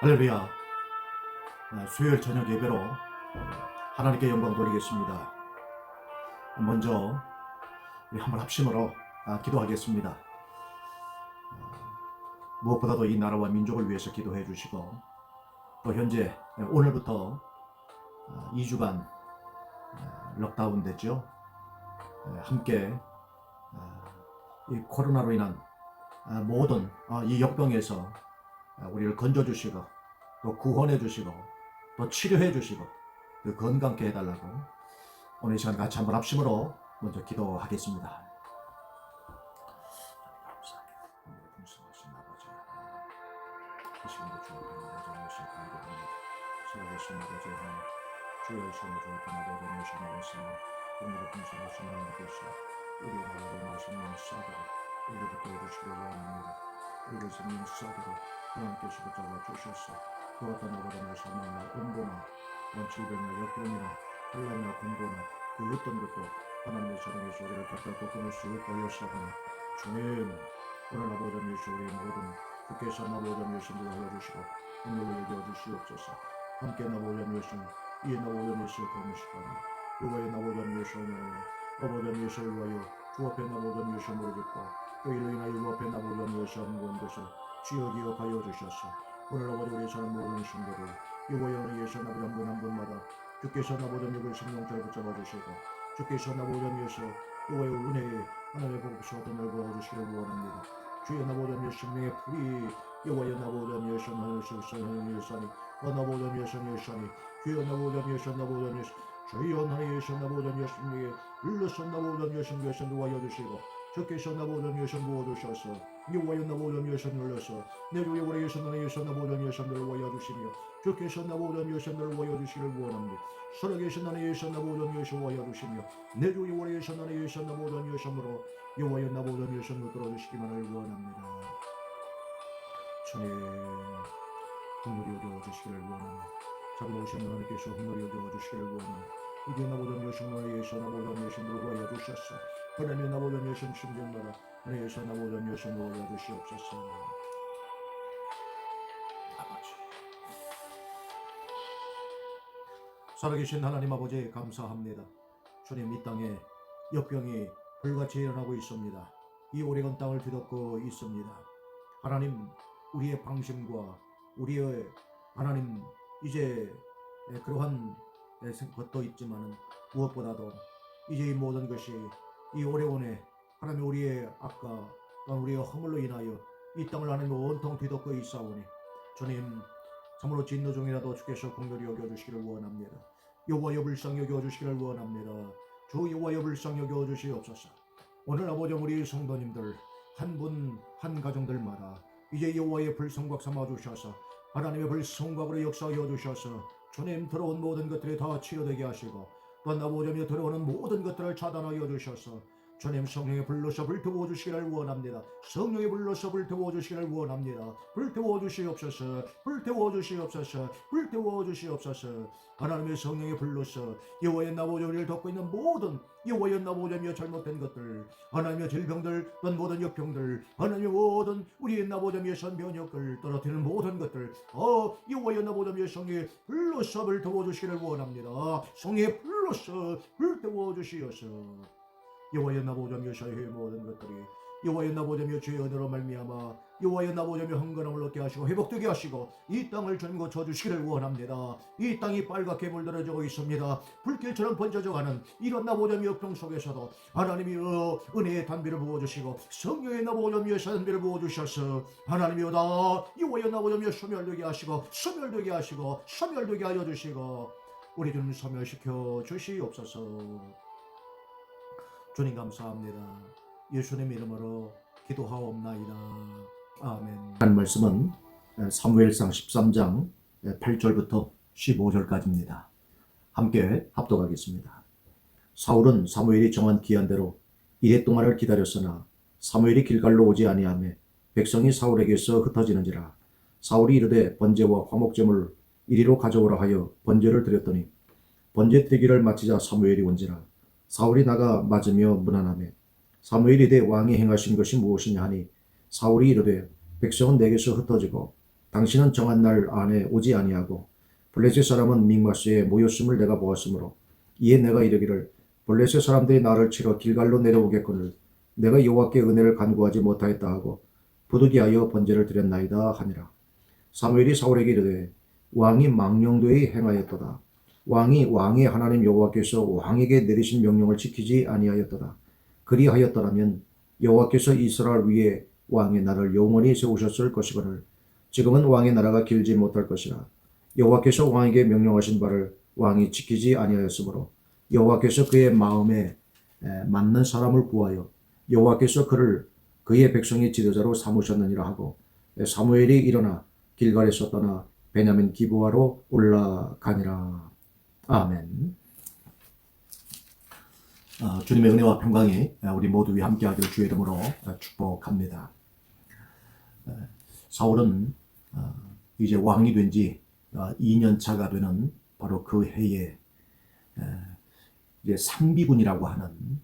할렐루야. 수요일 저녁 예배로 하나님께 영광 돌리겠습니다. 먼저 우리 한번 합심으로 기도하겠습니다. 무엇보다도 이 나라와 민족을 위해서 기도해 주시고, 또 현재 오늘부터 2주간 록다운 됐죠. 함께 이 코로나로 인한 모든 이 역병에서 우리를 건져주시고, 또 구원해 주시고, 또 치료해 주시고, 또 건강케 해달라고 오늘 이 시간 같이 한번 합심으로 먼저 기도하겠습니다. 주여 시험을 주옵소서. 오늘의 시험을 주옵소서. 오늘의 분수하신 하나님께서 우리의 나라를 마시는 싸도록 우리부터 해주시기를 원합니다. 우리의 생명 싸도록 하나님께서 붙잡아 주셔서 그 어떤 어려움을 사망이나 온고나 질병이나 역병이나 혼란이나 공고나 그 어떤 것도 하나님의 사랑에서 우리를 갖다 끊을 수 없고 여사하니, 주님 오늘 아버지 예수 우리의 모든 주께서 아버지 예수님을 알려주시고 오늘을 얘기해 주시옵소서. 함께 아버지 예수 이 나오던 예수의 검으시고 여호와의 나오던 예수는 아버지 예수를 위하여 주 앞에 나오던 예수 모르겠고, 또 이로 인하여 주 앞에 나오던 예수 하는 것을 주여 기억하여 주셨소. 오늘 아버지 우리 사람 모르는 신들을 여호와의 예수 나보다 한 분마다 주께서 나보던 역을 생명처럼 붙잡아 주시고, 주께서 나보던 예수 여호와의 은혜에 하나님의 복수와 덤을 부어주시기를 원합니다. 주여 나보던 예수 생명의 풀이 여호와의 나보던 예수 하늘 실선하는 예수니 나보던 예수니 주여 나보던 예수 나보던 예수 주여 나의 예수 나보던 예수님에게 불러서 나보던 예수님께서 놓아여 주시고, 주께서 나보던 예수 모아주셔서 여호와여 나보던 예수 눌러서 내 주의 우리 예수 나의 예수 나보던 예수를 모여 주시며, 주께서 나보던 예수를 모여 주시기를 원합니다. 살아계신 나의 예수 나보던 예수 모여 주시며, 내 주의 우리 예수 나의 예수 나보던 예수로 여호와여 나보던 예수를 들어 주시기만을 원합니다. 주님 긍휼히 여겨 주시기를 원합니다. 잡아오신 하나님께서 긍휼히 여겨 주시기를 원합니다. 이제 나보던 예수 나의 예수 나보던 예수를 모여 주셨어. 하나님 나보던 예수 심정나라 내 예수 나보던 예수 모여 주시옵소서. 아버지, 살아계신 하나님 아버지 감사합니다. 주님, 이 땅에 역병이 불같이 일어나고 있습니다. 이 오래간 땅을 뒤덮고 있습니다. 하나님, 우리의 방심과 우리의 하나님 이제 그러한 것도 있지만 무엇보다도 이제 이 모든 것이 이 오래원에 하나님 우리의 악과 또한 우리의 허물로 인하여 이 땅을 하나님 온통 뒤덮고 있사오니, 주님 참으로 진노 중이라도 주께서 긍휼히 여겨주시기를 원합니다. 여호와여 불쌍히 여겨주시기를 원합니다. 주 여호와여 불쌍히 여겨주시옵소서. 오늘 아버지 우리 성도님들 한 분 한 가정들마다 이제 여호와의 불성곽 삼아주셔서 하나님의 불성곽으로 역사하여 주셔서 주님 들어온 모든 것들이 다 치료되게 하시고, 또한 아버지며 들어오는 모든 것들을 차단하여 주셔서 주님 성령의 불로서 불태워 주시기를 원합니다. 성령의 불로서 불태워 주시기를 원합니다. 불태워 주시옵소서. 불태워 주시옵소서. 불태워 주시옵소서. 하나님의 성령의 불로서 여호와의 나보자를 덮고 있는 모든 여호와의 나보자며 잘못된 것들, 하나님의 질병들, 또한 모든 역병들, 하나님의 모든 우리의 나보자며 선변역을 떨어뜨리는 모든 것들, 여호와의 나보자며 성령의 불로서 불태워 주시기를 원합니다. 성령의 불로서 불태워 주시옵소서. 여호와여 나보자며 샤이의 모든 것들이 여호와여 나보자며 주의 은혜로 말미암아 여호와여 나보자며 흥건함을 얻게 하시고 회복되게 하시고 이 땅을 주님 고쳐주시기를 원합니다. 이 땅이 빨갛게 물들어지고 있습니다. 불길처럼 번져져가는 이런 나보자며 역병 속에서도 하나님이 은혜의 단비를 부어주시고 성령의 나보자며 단비를 부어주셔서 하나님이여다 여호와여 나보자며 소멸되게 하시고 소멸되게 하시고 소멸되게 하여 주시고 우리 주님 소멸시켜 주시옵소서. 주님 감사합니다. 예수님 이름으로 기도하옵나이다. 아멘. 한 말씀은 사무엘상 13장 8절부터 15절까지입니다. 함께 합독하겠습니다. 사울은 사무엘이 정한 기한대로 이레 동안을 기다렸으나 사무엘이 길갈로 오지 아니하며 백성이 사울에게서 흩어지는지라. 사울이 이르되 번제와 화목제물 이리로 가져오라 하여 번제를 드렸더니 번제 드리기를 마치자 사무엘이 온지라. 사울이 나가 맞으며 문안하며 사무엘이 이르되 왕이 행하신 것이 무엇이냐 하니 사울이 이르되 백성은 내게서 흩어지고 당신은 정한 날 안에 오지 아니하고 블레셋 사람은 믹마스에 모였음을 내가 보았으므로 이에 내가 이르기를 블레셋 사람들이 나를 치러 길갈로 내려오겠거늘 내가 여호와께 은혜를 간구하지 못하였다 하고 부득이하여 번제를 드렸나이다 하니라. 사무엘이 사울에게 이르되 왕이 망령되이 행하였도다. 왕이 왕의 하나님 여호와께서 왕에게 내리신 명령을 지키지 아니하였도다. 그리하였더라면 여호와께서 이스라엘 위에 왕의 나라를 영원히 세우셨을 것이거늘 지금은 왕의 나라가 길지 못할 것이라. 여호와께서 왕에게 명령하신 바를 왕이 지키지 아니하였으므로 여호와께서 그의 마음에 맞는 사람을 구하여 여호와께서 그를 그의 백성의 지도자로 삼으셨느니라 하고 사무엘이 일어나 길갈에서 떠나 베냐민 기브아로 올라가니라. 아멘. 주님의 은혜와 평강이 우리 모두 위에 함께하기를 주의 이름으로 축복합니다. 사울은 이제 왕이 된 지 2년 차가 되는 바로 그 해에 이제 상비군이라고 하는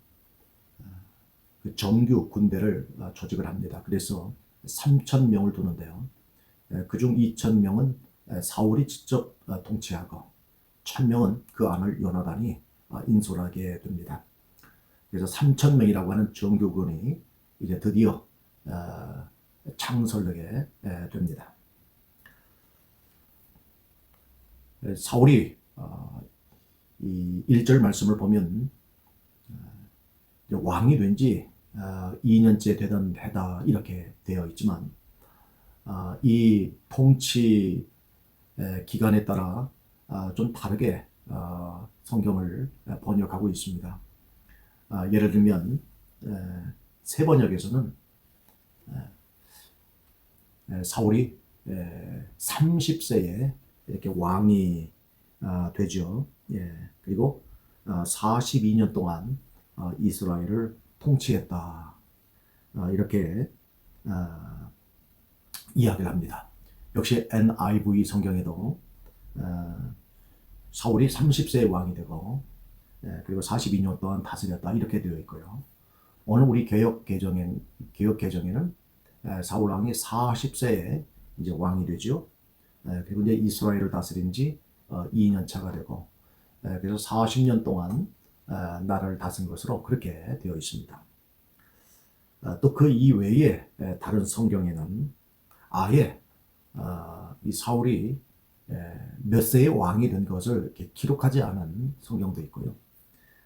그 정규 군대를 조직을 합니다. 그래서 3,000명을 두는데요. 그중 2,000명은 사울이 직접 통치하고 1,000명은 그 안을 요나단이 인솔하게 됩니다. 그래서 3,000명이라고 하는 정규군이 이제 드디어 창설되게 됩니다. 사울이 이 1절 말씀을 보면 왕이 된 지 2년째 되던 해다 이렇게 되어 있지만 이 통치 기간에 따라 좀 다르게 성경을 번역하고 있습니다. 예를 들면 새 번역에서는 사울이 30세에 이렇게 왕이 되죠. 그리고 42년 동안 이스라엘을 통치했다. 이렇게 이야기를 합니다. 역시 NIV 성경에도 사울이 30세에 왕이 되고 그리고 42년 동안 다스렸다 이렇게 되어 있고요. 오늘 우리 개역 개정에는 사울 왕이 40세에 이제 왕이 되죠. 그리고 이제 이스라엘을 다스린 지 2년 차가 되고 그래서 40년 동안 나라를 다스린 것으로 그렇게 되어 있습니다. 또 그 이외에 다른 성경에는 아예 이 사울이 몇 세의 왕이 된 것을 이렇게 기록하지 않은 성경도 있고요.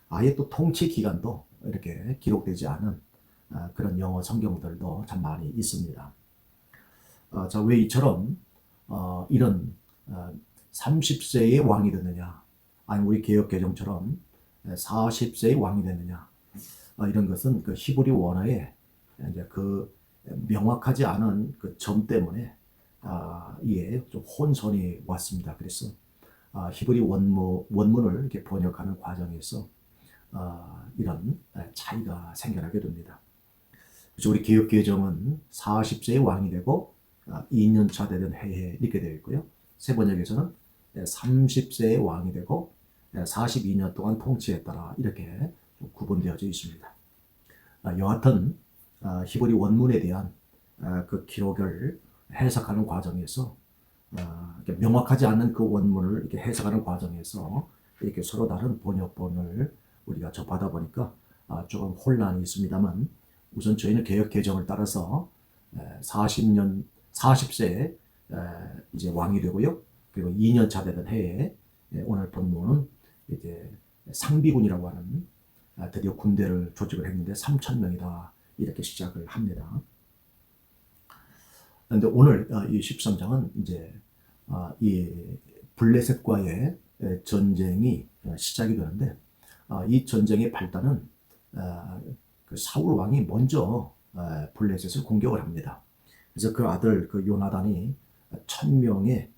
아예 또 통치 기간도 이렇게 기록되지 않은 그런 영어 성경들도 참 많이 있습니다. 자, 왜 이처럼 이런 30세의 왕이 됐느냐, 아니 우리 개역 개정처럼 40세의 왕이 됐느냐, 이런 것은 그 히브리 원어에 이제 그 명확하지 않은 그 점 때문에 이게 좀 혼선이 왔습니다. 그래서 히브리 원문을 이렇게 번역하는 과정에서 이런 차이가 생겨나게 됩니다. 그래서 우리 개역 개정은 40세의 왕이 되고 2년 차 되던 해에 이렇게 되어 있고요. 새 번역에서는 30세의 왕이 되고 42년 동안 통치했더라 이렇게 구분되어져 있습니다. 여하튼 히브리 원문에 대한 그 기록을 해석하는 과정에서 명확하지 않은 그 원문을 이렇게 해석하는 과정에서 이렇게 서로 다른 번역본을 우리가 접하다 보니까 조금 혼란이 있습니다만 우선 저희는 개역 개정을 따라서 40세에 이제 왕이 되고요. 그리고 2년 차 되던 해에 오늘 본문은 이제 상비군이라고 하는 드디어 군대를 조직을 했는데 3,000명이다 이렇게 시작을 합니다. 그런데 오늘 이 13장은 이제 이 블레셋과의 전쟁이 시작이 되는데 이 전쟁의 발단은 그 사울 왕이 먼저 블레셋을 공격을 합니다. 그래서 그 아들 그 요나단이 1,000명의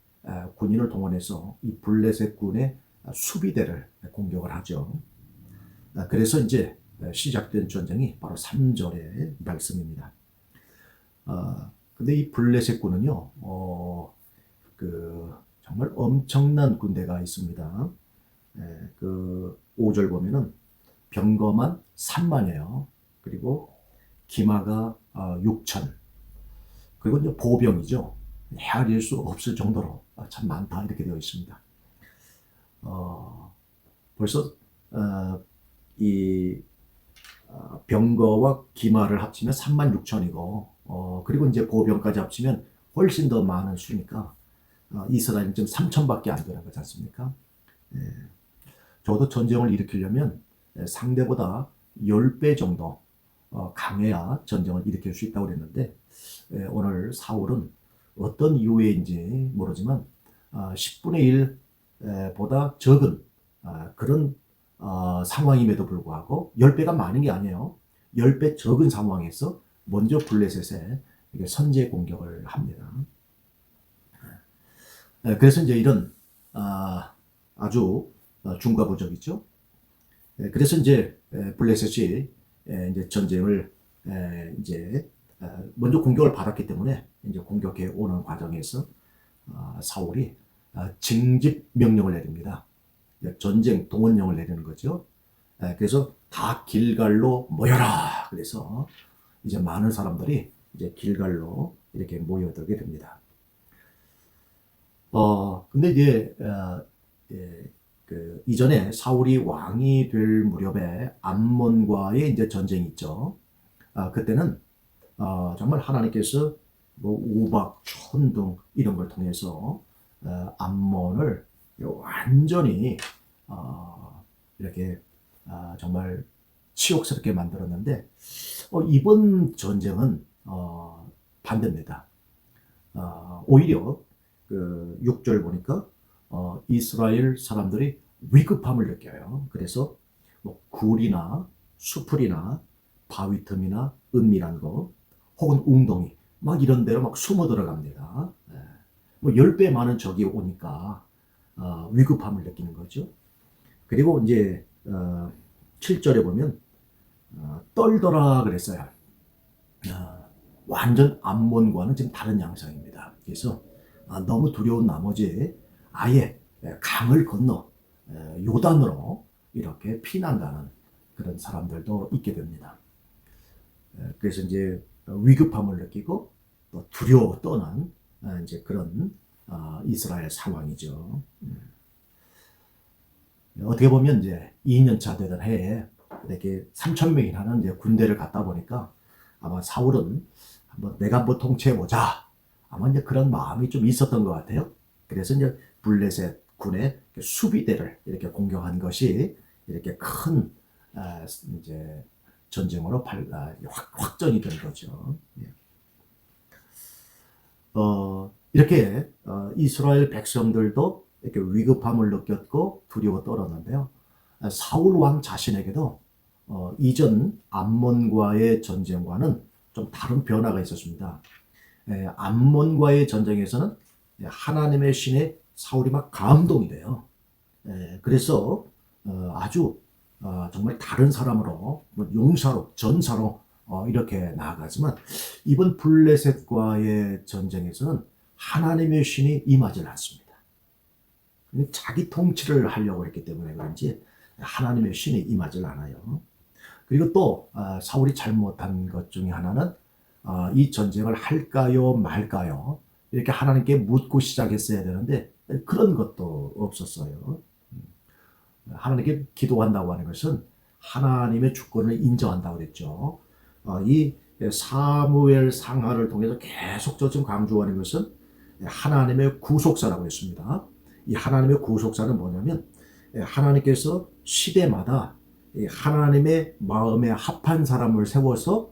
군인을 동원해서 이 블레셋 군의 수비대를 공격을 하죠. 그래서 이제 시작된 전쟁이 바로 3절의 말씀입니다. 근데 이 블레셋 군은요, 그 정말 엄청난 군대가 있습니다. 그 5절 보면은 병거만 3만이에요. 그리고 기마가 6천. 그리고 이제 보병이죠. 헤아릴 수 없을 정도로 참 많다 이렇게 되어 있습니다. 벌써 이 병거와 기마를 합치면 36,000이고 그리고 이제 보병까지 합치면 훨씬 더 많은 수니까 이스라엘은 지금 3,000밖에 안 되는 거지 않습니까? 예. 적어도 전쟁을 일으키려면 상대보다 10배 정도 강해야 전쟁을 일으킬 수 있다고 그랬는데 오늘 사울은 어떤 이유인지 모르지만 10분의 1 보다 적은 그런 상황임에도 불구하고 10배가 많은 게 아니에요. 10배 적은 상황에서 먼저 블레셋에 선제 공격을 합니다. 그래서 이제 이런 아주 중과부적이죠. 그래서 이제 블레셋이 이제 전쟁을 이제 먼저 공격을 받았기 때문에 이제 공격해 오는 과정에서 사울이 징집 명령을 내립니다. 전쟁 동원령을 내리는 거죠. 그래서 다 길갈로 모여라. 그래서 이제 많은 사람들이 이제 길갈로 이렇게 모여들게 됩니다. 근데 이제 그 이전에 사울이 왕이 될 무렵에 암몬과의 이제 전쟁이 있죠. 그때는 정말 하나님께서 뭐 우박, 천둥 이런 걸 통해서 암몬을 완전히 이렇게 정말 치욕스럽게 만들었는데 이번 전쟁은 반대입니다. 오히려 그 6절 보니까 이스라엘 사람들이 위급함을 느껴요. 그래서 뭐 굴이나 수풀이나 바위 틈이나 은밀한 거 혹은 웅덩이 막 이런 데로 막 숨어 들어갑니다. 뭐 10배 많은 적이 오니까 위급함을 느끼는 거죠. 그리고 이제 7절에 보면 떨더라 그랬어요. 완전 암몬과는 지금 다른 양상입니다. 그래서 너무 두려운 나머지 아예 강을 건너 요단으로 이렇게 피난가는 그런 사람들도 있게 됩니다. 그래서 이제 위급함을 느끼고 또 두려워 떠난 이제 그런 이스라엘 상황이죠. 어떻게 보면 이제 2년차 되던 해에 이렇게 3,000명이라는 이제 군대를 갖다 보니까 아마 사울은 내가 한번 통치해보자. 아마 이제 그런 마음이 좀 있었던 것 같아요. 그래서 이제 블레셋 군의 수비대를 이렇게 공격한 것이 이렇게 큰 이제 전쟁으로 확전이 된 거죠. 이렇게 이스라엘 백성들도 이렇게 위급함을 느꼈고 두려워 떨었는데요. 사울 왕 자신에게도 이전 암몬과의 전쟁과는 좀 다른 변화가 있었습니다. 암몬과의 전쟁에서는 하나님의 신에 사울이 막 감동이 돼요. 그래서 아주 정말 다른 사람으로 용사로 전사로 이렇게 나아가지만 이번 블레셋과의 전쟁에서는 하나님의 신이 임하지 않습니다. 자기 통치를 하려고 했기 때문에 그런지 하나님의 신이 임하지 않아요. 그리고 또 사울이 잘못한 것 중에 하나는 이 전쟁을 할까요 말까요 이렇게 하나님께 묻고 시작했어야 되는데 그런 것도 없었어요. 하나님께 기도한다고 하는 것은 하나님의 주권을 인정한다고 그랬죠. 이 사무엘 상하를 통해서 계속 좀 강조하는 것은 하나님의 구속사라고 했습니다. 이 하나님의 구속사는 뭐냐면 하나님께서 시대마다 하나님의 마음에 합한 사람을 세워서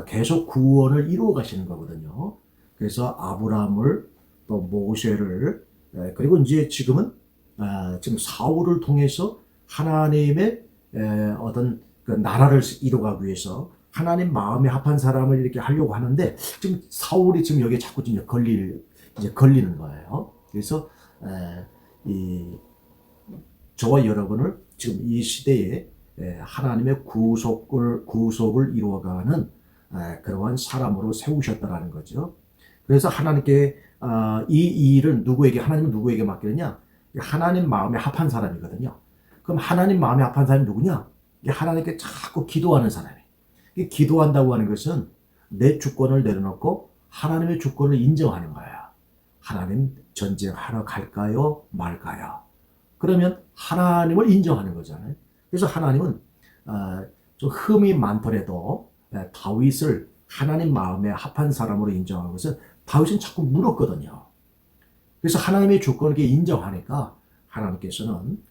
계속 구원을 이루어 가시는 거거든요. 그래서 아브라함을 또 모세를 그리고 이제 지금은 지금 사울을 통해서 하나님의 어떤 그 나라를 이루어가기 위해서 하나님 마음에 합한 사람을 이렇게 하려고 하는데 지금 사울이 지금 여기에 자꾸 지금 걸리는 거예요. 그래서 저와 여러분을 지금 이 시대에 하나님의 구속을 이루어가는 그러한 사람으로 세우셨다라는 거죠. 그래서 하나님께 이 일을 하나님은 누구에게 맡기느냐? 하나님 마음에 합한 사람이거든요. 그럼 하나님 마음에 합한 사람이 누구냐? 하나님께 자꾸 기도하는 사람이. 기도한다고 하는 것은 내 주권을 내려놓고 하나님의 주권을 인정하는 거야. 하나님 전쟁하러 갈까요? 말까요? 그러면 하나님을 인정하는 거잖아요. 그래서 하나님은 좀 흠이 많더라도 다윗을 하나님 마음에 합한 사람으로 인정하는 것은 다윗은 자꾸 물었거든요. 그래서 하나님의 주권을 인정하니까 하나님께서는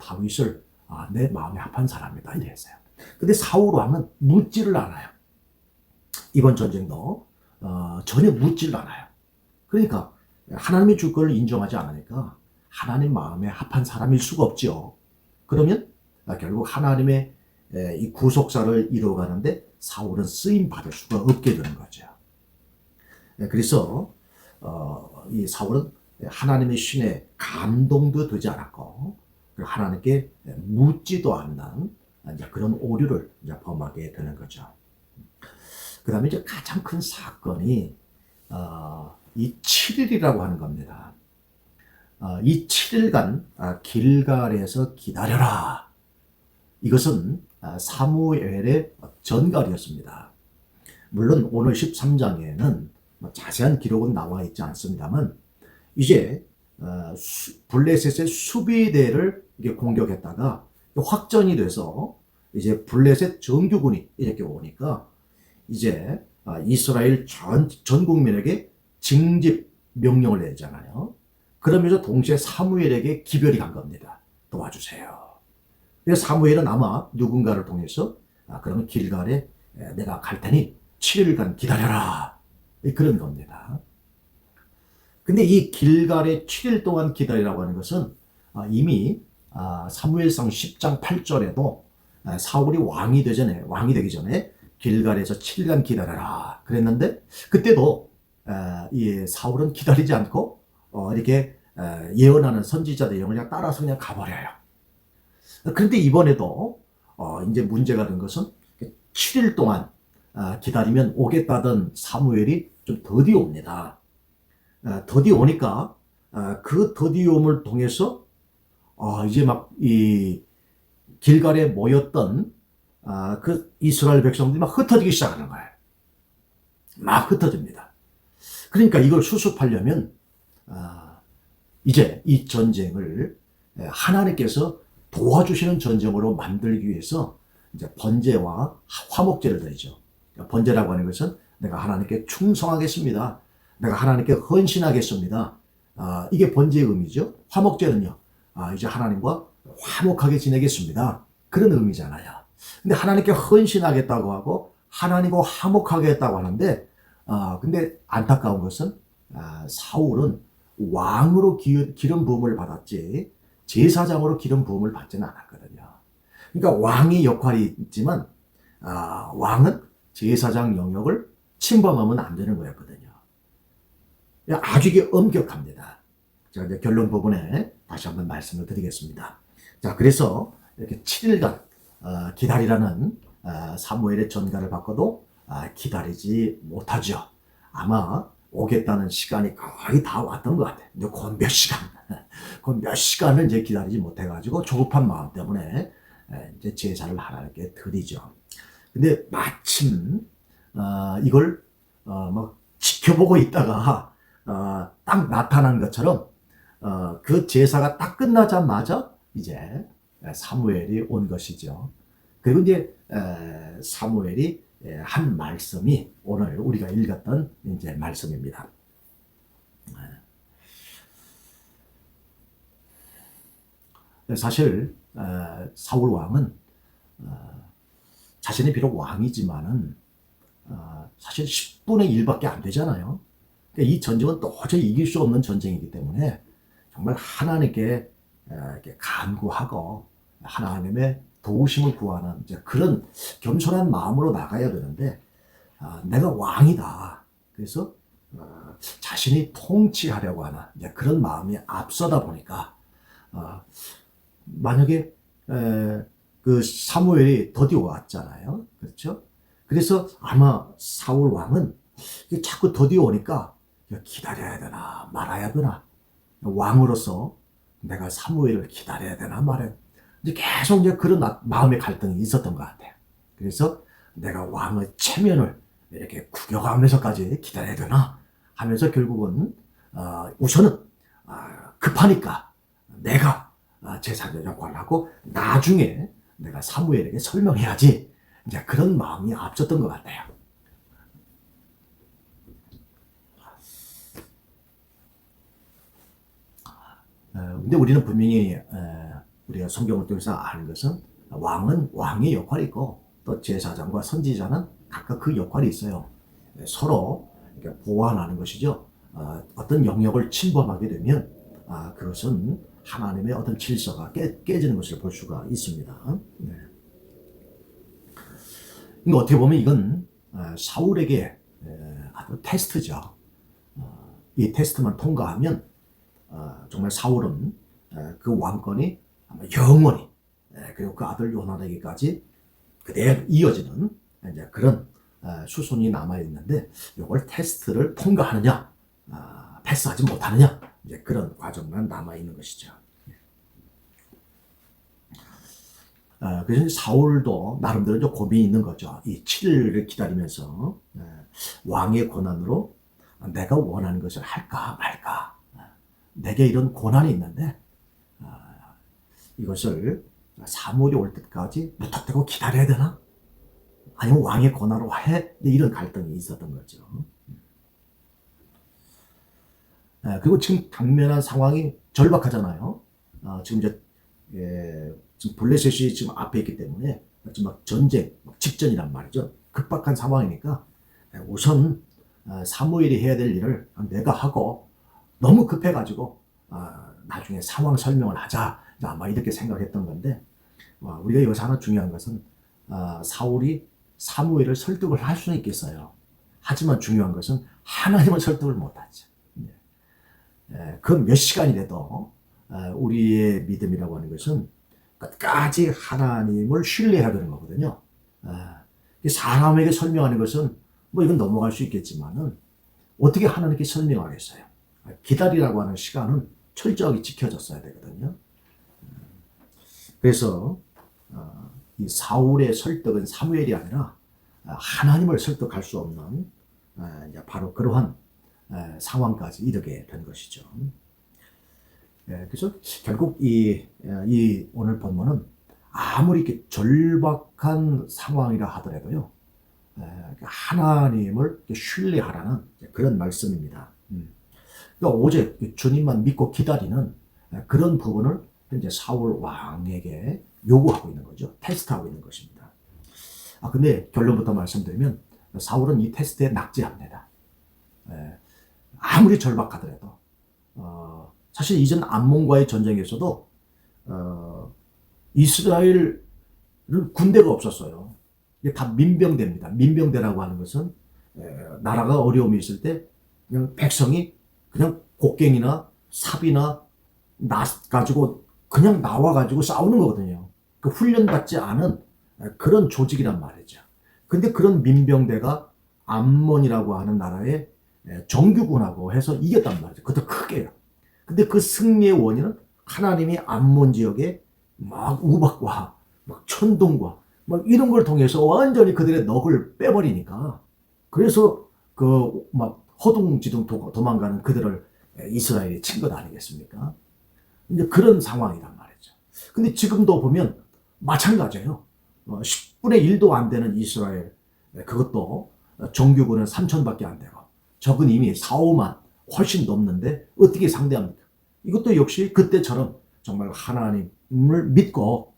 다윗을 내 마음에 합한 사람이다 이랬어요. 근데 사울 왕은 묻지를 않아요. 이번 전쟁도 전혀 묻지를 않아요. 그러니까 하나님의 주권을 인정하지 않으니까 하나님 마음에 합한 사람일 수가 없죠. 그러면 결국 하나님의 이 구속사를 이루어가는데 사울은 쓰임 받을 수가 없게 되는 거죠. 그래서 이 사울은 하나님의 신에 감동도 되지 않았고 하나님께 묻지도 않는 그런 오류를 범하게 되는 거죠. 그 다음에 이제 가장 큰 사건이 이 7일이라고 하는 겁니다. 이 7일간 길갈에서 기다려라. 이것은 사무엘의 전갈이었습니다. 물론 오늘 13장에는 자세한 기록은 나와 있지 않습니다만 이제 블레셋의 수비대를 공격했다가 확전이 돼서 이제 블레셋 정규군이 이렇게 오니까 이제 이스라엘 전 국민에게 징집 명령을 내잖아요. 그러면서 동시에 사무엘에게 기별이 간 겁니다. 도와주세요. 그래서 사무엘은 아마 누군가를 통해서 그러면 길갈에 내가 갈 테니 7일간 기다려라. 그런 겁니다. 근데 이 길갈에 7일 동안 기다리라고 하는 것은 이미 사무엘상 10장 8절에도 사울이 왕이 되기 전에 길갈에서 7일간 기다려라 그랬는데 그때도 이 사울은 기다리지 않고 이렇게 예언하는 선지자들의 영을 그냥 따라서 그냥 가버려요. 그런데 이번에도 이제 문제가 된 것은 7일 동안 기다리면 오겠다던 사무엘이 좀 더디 옵니다. 더디 오니까 그 더디움을 통해서 이제 막 이 길갈에 모였던 그 이스라엘 백성들이 막 흩어지기 시작하는 거예요. 막 흩어집니다. 그러니까 이걸 수습하려면 이제 이 전쟁을 하나님께서 도와주시는 전쟁으로 만들기 위해서 이제 번제와 화목제를 드리죠. 번제라고 하는 것은 내가 하나님께 충성하겠습니다. 내가 하나님께 헌신하겠습니다. 이게 번제의 의미죠. 화목제는요. 이제 하나님과 화목하게 지내겠습니다. 그런 의미잖아요. 근데 하나님께 헌신하겠다고 하고 하나님과 화목하겠다고 하는데 근데 안타까운 것은 사울은 왕으로 기름 부음을 받았지 제사장으로 기름 부음을 받지는 않았거든요. 그러니까 왕의 역할이 있지만 왕은 제사장 영역을 침범하면 안 되는 거였거든요. 아주 이게 엄격합니다. 자, 이제 결론 부분에 다시 한번 말씀을 드리겠습니다. 자, 그래서 이렇게 7일간 기다리라는 사무엘의 전가를 받고도 기다리지 못하죠. 아마 오겠다는 시간이 거의 다 왔던 것 같아요. 이제 곧 몇 시간, 곧 몇 시간을 이제 기다리지 못해가지고 조급한 마음 때문에 이제 제사를 하나님께 드리죠. 근데 마침 이걸 막 지켜보고 있다가 딱 나타난 것처럼 그 제사가 딱 끝나자마자 이제 사무엘이 온 것이죠. 그리고 이제 사무엘이 한 말씀이 오늘 우리가 읽었던 이제 말씀입니다. 사실 사울 왕은 자신이 비록 왕이지만은 사실 10분의 1밖에 안 되잖아요. 그러니까 이 전쟁은 도저히 이길 수 없는 전쟁이기 때문에 정말 하나님께 이렇게 간구하고 하나님의 도우심을 구하는 이제 그런 겸손한 마음으로 나가야 되는데 내가 왕이다. 그래서 자신이 통치하려고 하는 이제 그런 마음이 앞서다 보니까 만약에 그 사무엘이 더디 왔잖아요. 그렇죠? 그래서 아마 사울 왕은 자꾸 더디 오니까 기다려야 되나 말아야 되나 왕으로서 내가 사무엘을 기다려야 되나 말아야 이제 계속 이제 그런 마음의 갈등이 있었던 것 같아요. 그래서 내가 왕의 체면을 이렇게 구겨가면서까지 기다려야 되나 하면서 결국은 우선은 급하니까 내가 제사장 역할을 하고 나중에 내가 사무엘에게 설명해야지, 이제 그런 마음이 앞섰던 것 같아요. 근데 우리는 분명히 우리가 성경을 통해서 아는 것은 왕은 왕의 역할이 있고 또 제사장과 선지자는 각각 그 역할이 있어요. 서로 보완하는 것이죠. 어떤 영역을 침범하게 되면 그것은 하나님의 어떤 질서가 깨지는 것을 볼 수가 있습니다. 네. 그러니까 어떻게 보면 이건 사울에게 아주 테스트죠. 이 테스트만 통과하면 정말 사울은 그 왕권이 영원히 그리고 그 아들 요나단에게까지 그대로 이어지는 이제 그런 수순이 남아 있는데, 이걸 테스트를 통과하느냐 패스하지 못하느냐, 이제 그런 과정만 남아 있는 것이죠. 그래서 사울도 나름대로 좀 고민이 있는 거죠. 이 7일을 기다리면서 왕의 권한으로 내가 원하는 것을 할까 말까, 내게 이런 고난이 있는데 이것을 사무엘이 올 때까지 무턱대고 기다려야 되나? 아니면 왕의 권한으로 해? 이런 갈등이 있었던 거죠. 그리고 지금 당면한 상황이 절박하잖아요. 지금 이제 지금 블레셋이 지금 앞에 있기 때문에 지금 막 전쟁 직전이란 말이죠. 급박한 상황이니까 우선 사무엘이 해야 될 일을 내가 하고, 너무 급해가지고 나중에 상황 설명을 하자, 아마 이렇게 생각했던 건데, 우리가 여기서 하나 중요한 것은 사울이 사무엘을 설득을 할 수는 있겠어요. 하지만 중요한 것은 하나님을 설득을 못하죠. 그 몇 시간이 돼도 우리의 믿음이라고 하는 것은 끝까지 하나님을 신뢰해야 되는 거거든요. 사람에게 설명하는 것은 뭐 이건 넘어갈 수 있겠지만은 어떻게 하나님께 설명하겠어요? 기다리라고 하는 시간은 철저하게 지켜졌어야 되거든요. 그래서 이 사울의 설득은 사무엘이 아니라 하나님을 설득할 수 없는 바로 그러한 상황까지 이르게 된 것이죠. 그래서 결국 이 오늘 본문은 아무리 이렇게 절박한 상황이라 하더라도요, 하나님을 신뢰하라는 그런 말씀입니다. 그러니까 오직 주님만 믿고 기다리는 그런 부분을 현재 사울 왕에게 요구하고 있는 거죠. 테스트하고 있는 것입니다. 근데 결론부터 말씀드리면 사울은 이 테스트에 낙제합니다. 아무리 절박하더라도 사실 이전 암몬과의 전쟁에서도 이스라엘은 군대가 없었어요. 이게 다 민병대입니다. 민병대라고 하는 것은 나라가 어려움이 있을 때 그냥 백성이 그냥 곡괭이나 삽이나 낫 가지고 그냥 나와가지고 싸우는 거거든요. 그 훈련받지 않은 그런 조직이란 말이죠. 근데 그런 민병대가 암몬이라고 하는 나라의 정규군하고 해서 이겼단 말이죠. 그것도 크게요. 근데 그 승리의 원인은 하나님이 암몬 지역에 막 우박과 막 천둥과 막 이런 걸 통해서 완전히 그들의 넋을 빼버리니까, 그래서 그 막 허둥지둥 도망가는 그들을 이스라엘이 친 것 아니겠습니까? 이제 그런 상황이란 말이죠. 근데 지금도 보면 마찬가지예요. 10분의 1도 안 되는 이스라엘, 그것도 정규군은 3,000밖에 안 되고 적은 이미 4, 5만 훨씬 넘는데 어떻게 상대합니까? 이것도 역시 그때처럼 정말 하나님을 믿고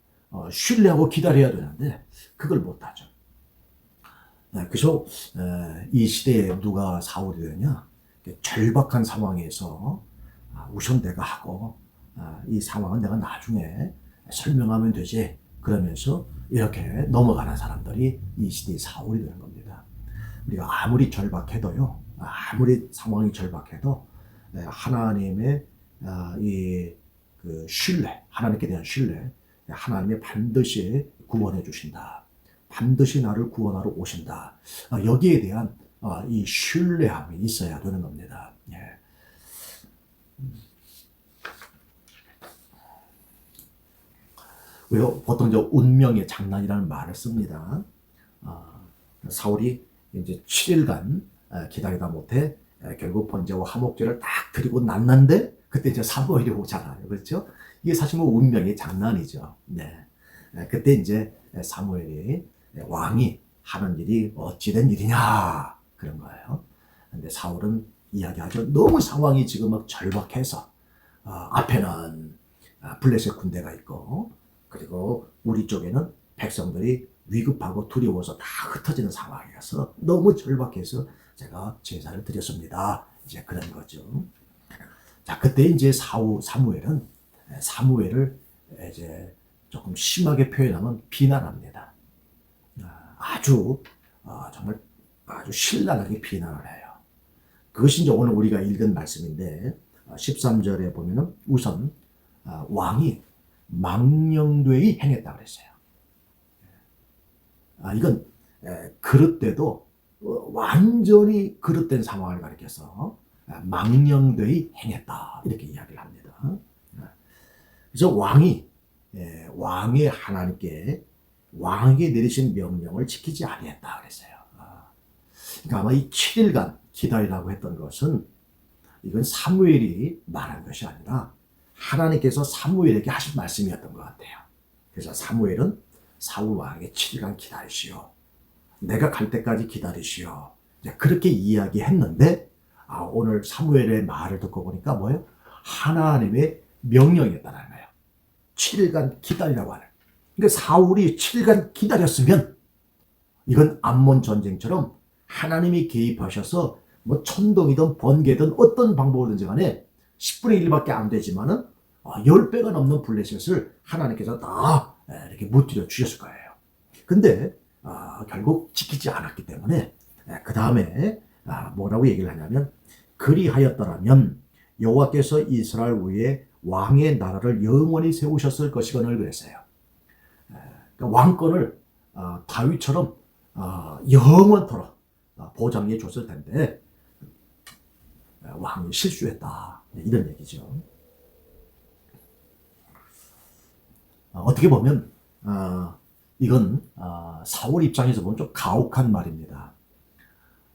신뢰하고 기다려야 되는데 그걸 못하죠. 그래서 이 시대에 누가 사울이 되냐? 절박한 상황에서 우선 내가 하고 이 상황은 내가 나중에 설명하면 되지, 그러면서 이렇게 넘어가는 사람들이 이 시대의 사울이 되는 겁니다. 우리가 아무리 절박해도요, 아무리 상황이 절박해도 하나님의 그 신뢰, 하나님께 대한 신뢰, 하나님이 반드시 구원해 주신다, 반드시 나를 구원하러 오신다, 여기에 대한 이 신뢰함이 있어야 되는 겁니다. 왜요? 보통 저 운명의 장난이라는 말을 씁니다. 사울이 이제 7일간 기다리다 못해 결국 번제와 화목제를 딱 드리고 났는데 그때 이제 사무엘이 오잖아요. 그렇죠? 이게 사실 뭐 운명의 장난이죠. 네. 그때 이제 사무엘이 왕이 하는 일이 어찌된 일이냐 그런 거예요. 근데 사울은 이야기하죠. 너무 상황이 지금 막 절박해서 앞에는 블레셋 군대가 있고 그리고 우리 쪽에는 백성들이 위급하고 두려워서 다 흩어지는 상황이어서 너무 절박해서 제가 제사를 드렸습니다. 이제 그런 거죠. 자, 그때 이제 사무엘은 사무엘을 이제 조금 심하게 표현하면 비난합니다. 아주 정말 아주 신랄하게 비난을 해요. 그것이 이제 오늘 우리가 읽은 말씀인데 13절에 보면은 우선 왕이 망령되이 행했다 그랬어요. 이건 그릇돼도 완전히 그릇된 상황을 가리켜서 망령되이 행했다 이렇게 이야기를 합니다. 그래서 왕의 하나님께 왕에게 내리신 명령을 지키지 아니했다 그랬어요. 그러니까 아마 이 7일간 기다리라고 했던 것은 이건 사무엘이 말한 것이 아니라 하나님께서 사무엘에게 하신 말씀이었던 것 같아요. 그래서 사무엘은 사울 왕에게 7일간 기다리시오. 내가 갈 때까지 기다리시오. 그렇게 이야기했는데 오늘 사무엘의 말을 듣고 보니까 뭐예요? 하나님의 명령이었다는 거예요. 7일간 기다리라고 하는. 그러니까 사울이 7일간 기다렸으면 이건 암몬 전쟁처럼 하나님이 개입하셔서 뭐 천둥이든 번개든 어떤 방법이든지 간에 10분의 1밖에 안 되지만은 10배가 넘는 블레셋을 하나님께서 다 이렇게 무찌려 주셨을 거예요. 근데 결국 지키지 않았기 때문에 그 다음에 뭐라고 얘기를 하냐면 그리하였더라면 여호와께서 이스라엘 위에 왕의 나라를 영원히 세우셨을 것이거늘 그랬어요. 그러니까 왕권을 다윗처럼 영원토록 보장해 줬을 텐데 왕이 실수했다 이런 얘기죠. 어떻게 보면 이건 사울 입장에서 보면 좀 가혹한 말입니다.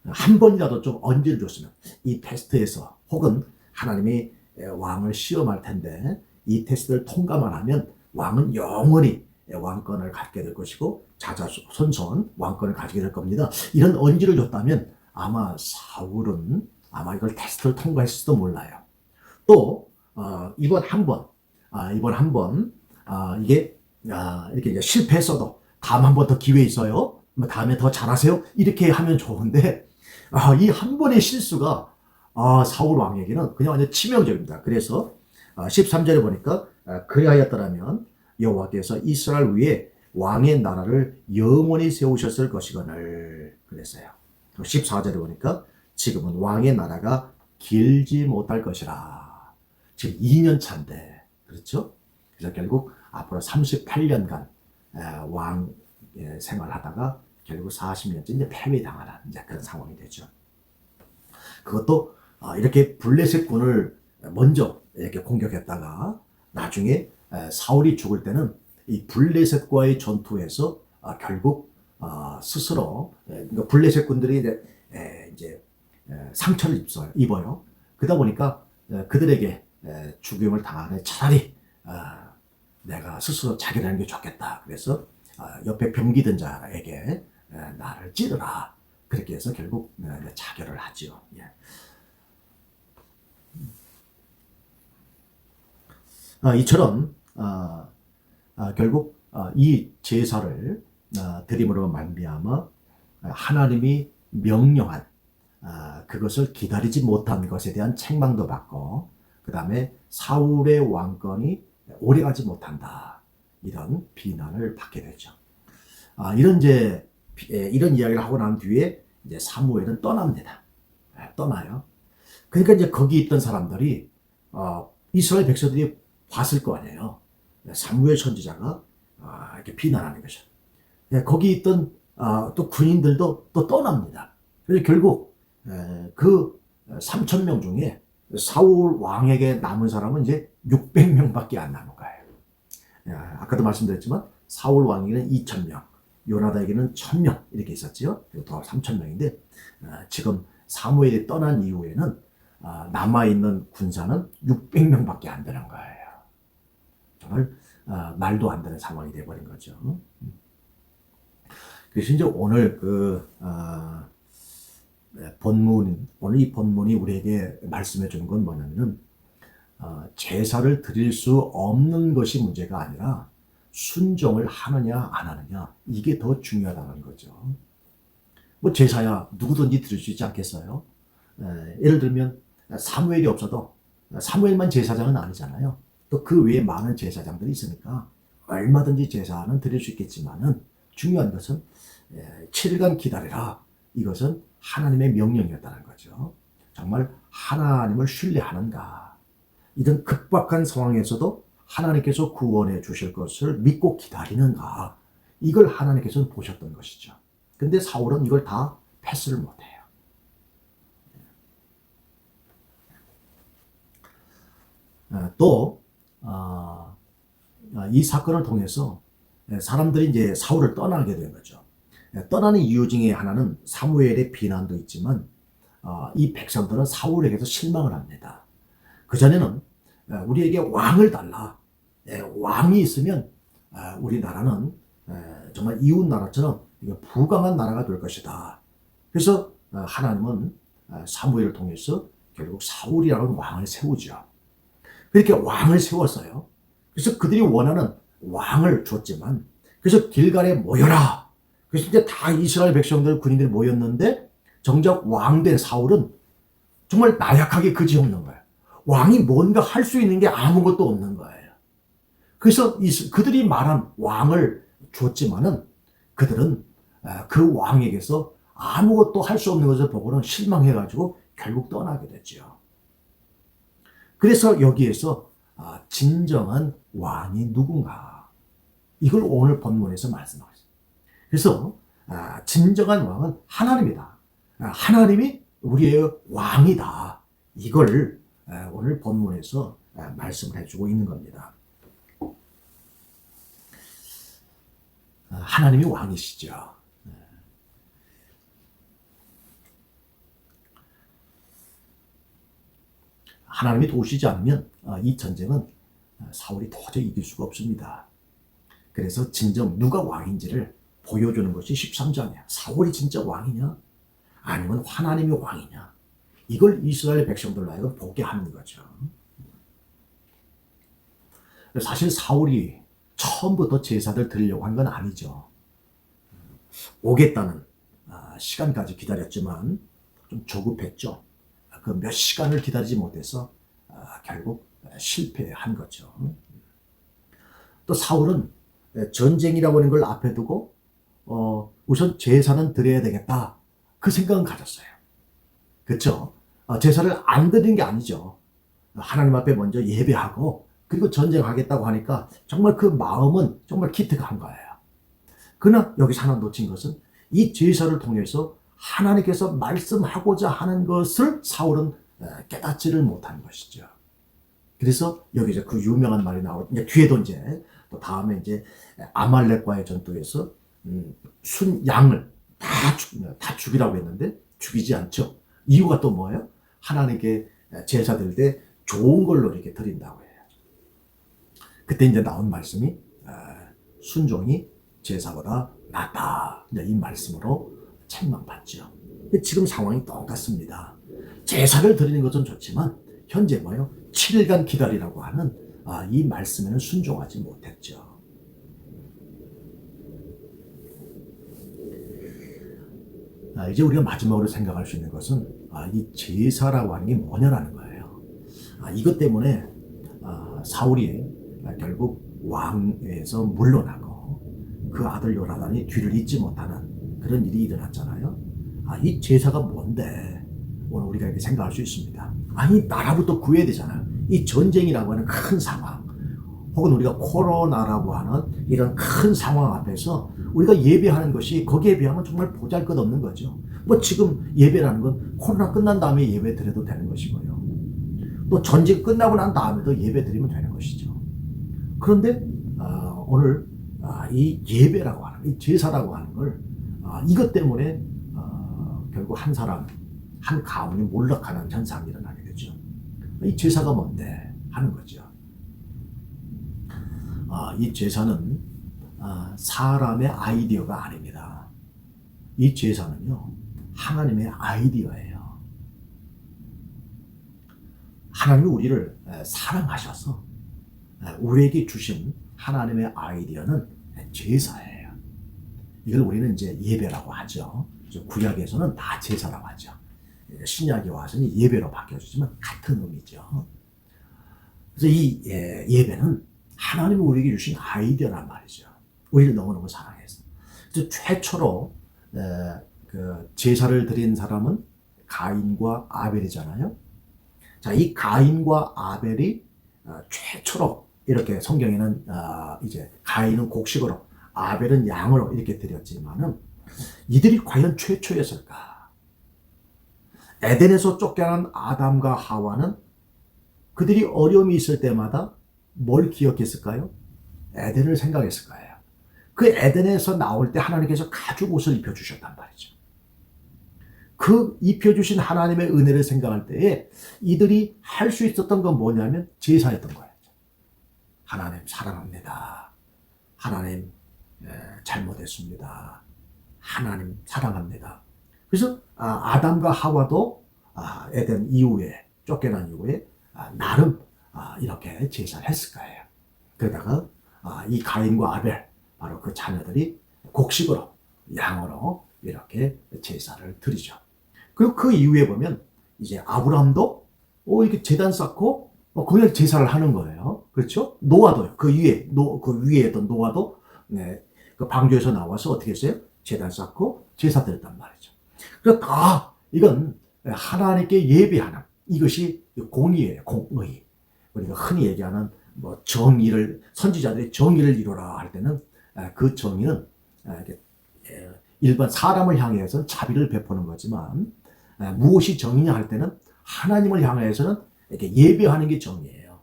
한 번이라도 좀 언지를 줬으면 이 테스트에서 혹은 하나님이 왕을 시험할 텐데 이 테스트를 통과만 하면 왕은 영원히 왕권을 갖게 될 것이고 자자손손 왕권을 가지게 될 겁니다. 이런 언지를 줬다면 아마 사울은 아마 이걸 테스트를 통과했을지도 몰라요. 또 이번 한 번 이게 이렇게 이제 실패했어도 다음 한 번 더 기회 있어요. 다음에 더 잘하세요. 이렇게 하면 좋은데 이 한 번의 실수가 사울 왕에게는 그냥 완전 치명적입니다. 그래서 13절에 보니까 그리하였더라면 여호와께서 이스라엘 위에 왕의 나라를 영원히 세우셨을 것이거늘 그랬어요. 14절에 보니까 지금은 왕의 나라가 길지 못할 것이라. 지금 2년 차인데 그렇죠? 그래서 결국 앞으로 38년간 왕 생활하다가 결국 40년째 이제 패배당하는 이제 그런 상황이 되죠. 그것도 이렇게 블레셋군을 먼저 이렇게 공격했다가 나중에 사울이 죽을 때는 이 블레셋과의 전투에서 결국 스스로 그러니까 블레셋 군들이 이제 상처를 입어요. 그러다 보니까 그들에게 죽임을 당하는 차라리 내가 스스로 자결하는 게 좋겠다. 그래서 옆에 병기든 자에게 나를 찌르라. 그렇게 해서 결국 자결을 하죠. 예. 이처럼 결국 이 제사를 드림으로 말미암아 하나님이 명령한 그것을 기다리지 못한 것에 대한 책망도 받고 그 다음에 사울의 왕권이 오래가지 못한다 이런 비난을 받게 되죠. 이런 이야기를 하고 난 뒤에 이제 사무엘은 떠납니다. 떠나요. 그러니까 이제 거기 있던 사람들이 이스라엘 백성들이 봤을 거 아니에요. 사무엘 선지자가 이렇게 비난하는 거죠. 거기 있던 또 군인들도 또 떠납니다. 그래서 결국 그 3,000명 중에 사울 왕에게 남은 사람은 이제 600명밖에 안 남은 거예요. 아까도 말씀드렸지만 사울 왕에게는 2,000명, 요나단에게는 1,000명 이렇게 있었죠. 그리고 더 3,000명인데 지금 사무엘이 떠난 이후에는 남아있는 군사는 600명밖에 안 되는 거예요. 정말 말도 안 되는 상황이 돼버린 거죠. 그래서 이제 오늘 오늘 이 본문이 우리에게 말씀해 주는 건 뭐냐면은 제사를 드릴 수 없는 것이 문제가 아니라 순종을 하느냐 안 하느냐, 이게 더 중요하다는 거죠. 뭐 제사야 누구든지 드릴 수 있지 않겠어요? 예를 들면 사무엘이 없어도, 사무엘만 제사장은 아니잖아요. 또 그 외에 많은 제사장들이 있으니까 얼마든지 제사는 드릴 수 있겠지만은 중요한 것은 7일간 기다리라. 이것은 하나님의 명령이었다는 거죠. 정말 하나님을 신뢰하는가? 이런 급박한 상황에서도 하나님께서 구원해 주실 것을 믿고 기다리는가? 이걸 하나님께서는 보셨던 것이죠. 근데 사울은 이걸 다 패스를 못해요. 또 이 사건을 통해서 사람들이 이제 사울을 떠나게 된 거죠. 떠나는 이유 중에 하나는 사무엘의 비난도 있지만 이 백성들은 사울에게서 실망을 합니다. 그전에는 우리에게 왕을 달라. 왕이 있으면 우리나라는 정말 이웃 나라처럼 부강한 나라가 될 것이다. 그래서 하나님은 사무엘을 통해서 결국 사울이라는 왕을 세우죠. 그렇게 왕을 세웠어요. 그래서 그들이 원하는 왕을 줬지만, 그래서 길갈에 모여라. 그래서 이제 다 이스라엘 백성들, 군인들이 모였는데 정작 왕된 사울은 정말 나약하게 그지없는 거예요. 왕이 뭔가 할 수 있는 게 아무것도 없는 거예요. 그래서 그들이 말한 왕을 줬지만은 그들은 그 왕에게서 아무것도 할 수 없는 것을 보고는 실망해가지고 결국 떠나게 됐죠. 그래서 여기에서 진정한 왕이 누군가, 이걸 오늘 본문에서 말씀하고 있습니다. 그래서 진정한 왕은 하나님이다. 하나님이 우리의 왕이다. 이걸 오늘 본문에서 말씀을 해주고 있는 겁니다. 하나님이 왕이시죠. 하나님이 도우시지 않으면 이 전쟁은 사울이 도저히 이길 수가 없습니다. 그래서 진정 누가 왕인지를 보여주는 것이 13장이야. 사울이 진짜 왕이냐? 아니면 하나님이 왕이냐? 이걸 이스라엘 백성들로 하여금 보게 하는 거죠. 사실 사울이 처음부터 제사를 드리려고 한 건 아니죠. 오겠다는 시간까지 기다렸지만 좀 조급했죠. 그 몇 시간을 기다리지 못해서 결국 실패한 거죠. 또 사울은 전쟁이라고 하는 걸 앞에 두고 우선 제사는 드려야 되겠다, 그 생각은 가졌어요. 그렇죠? 제사를 안 드리는 게 아니죠. 하나님 앞에 먼저 예배하고 그리고 전쟁하겠다고 하니까 정말 그 마음은 정말 기특한 거예요. 그러나 여기서 하나 놓친 것은 이 제사를 통해서 하나님께서 말씀하고자 하는 것을 사울은 깨닫지를 못한 것이죠. 그래서 여기서 그 유명한 말이 나오고, 뒤에도 이제 또 다음에 이제 아말렉과의 전투에서 양을 다 죽이라고 했는데 죽이지 않죠. 이유가 또 뭐예요? 하나님께 제사 드릴 때 좋은 걸로 이렇게 드린다고 해요. 그때 이제 나온 말씀이 순종이 제사보다 낫다, 이 말씀으로 책망받죠. 지금 상황이 똑같습니다. 제사를 드리는 것은 좋지만 현재 뭐예요? 7일간 기다리라고 하는 이 말씀에는 순종하지 못했죠. 이제 우리가 마지막으로 생각할 수 있는 것은 이 제사라고 하는 게 뭐냐라는 거예요. 이것 때문에 사울이 결국 왕에서 물러나고 그 아들 요나단이 뒤를 잇지 못하는 그런 일이 일어났잖아요. 이 제사가 뭔데? 오늘 우리가 이렇게 생각할 수 있습니다. 아니, 나라부터 구해야 되잖아요. 이 전쟁이라고 하는 큰 상황, 혹은 우리가 코로나라고 하는 이런 큰 상황 앞에서 우리가 예배하는 것이 거기에 비하면 정말 보잘것없는 거죠. 뭐 지금 예배라는 건 코로나 끝난 다음에 예배 드려도 되는 것이고요. 또 전쟁 끝나고 난 다음에도 예배 드리면 되는 것이죠. 그런데 오늘 이 예배라고 하는, 이 제사라고 하는 걸 이것 때문에 결국 한 사람, 한 가문이 몰락하는 현상이 일어나게 되죠. 이 제사가 뭔데 하는 거죠. 이 제사는 사람의 아이디어가 아닙니다. 이 제사는요, 하나님의 아이디어예요. 하나님이 우리를 사랑하셔서 우리에게 주신 하나님의 아이디어는 제사예요. 이걸 우리는 이제 예배라고 하죠. 구약에서는 다 제사라고 하죠. 신약에 와서는 예배로 바뀌어지지만 같은 의미죠. 그래서 이 예배는 하나님이 우리에게 주신 아이디어란 말이죠. 우리를 너무너무 사랑해서. 그래서 최초로 그 제사를 드린 사람은 가인과 아벨이잖아요. 자, 이 가인과 아벨이 최초로 이렇게 성경에는 이제 가인은 곡식으로, 아벨은 양으로 이렇게 드렸지만은 이들이 과연 최초였을까? 에덴에서 쫓겨난 아담과 하와는 그들이 어려움이 있을 때마다 뭘 기억했을까요? 에덴을 생각했을 거예요. 그 에덴에서 나올 때 하나님께서 가죽 옷을 입혀주셨단 말이죠. 그 입혀주신 하나님의 은혜를 생각할 때에 이들이 할 수 있었던 건 뭐냐면 제사였던 거예요. 하나님 사랑합니다. 하나님 잘못했습니다. 하나님 사랑합니다. 그래서 아담과 하와도 에덴 이후에 쫓겨난 이후에 나름 이렇게 제사를 했을 거예요. 그러다가 이 가인과 아벨 바로 그 자녀들이 곡식으로 양으로 이렇게 제사를 드리죠. 그리고 그 이후에 보면 이제 아브라함도 이렇게 제단 쌓고 거기에 제사를 하는 거예요. 그렇죠? 노아도요. 그 위에 있던 노아도 그 방주에서 나와서 어떻게 했어요? 제단 쌓고 제사 드렸단 말이죠. 그러니까 다 이건 하나님께 예배하는, 이것이 공의예요. 공의. 우리가 흔히 얘기하는 뭐 정의를, 선지자들이 정의를 이루라 할 때는 그 정의는 일반 사람을 향해서는 자비를 베푸는 거지만 무엇이 정의냐 할 때는 하나님을 향해서는 이렇게 예배하는 게 정의예요.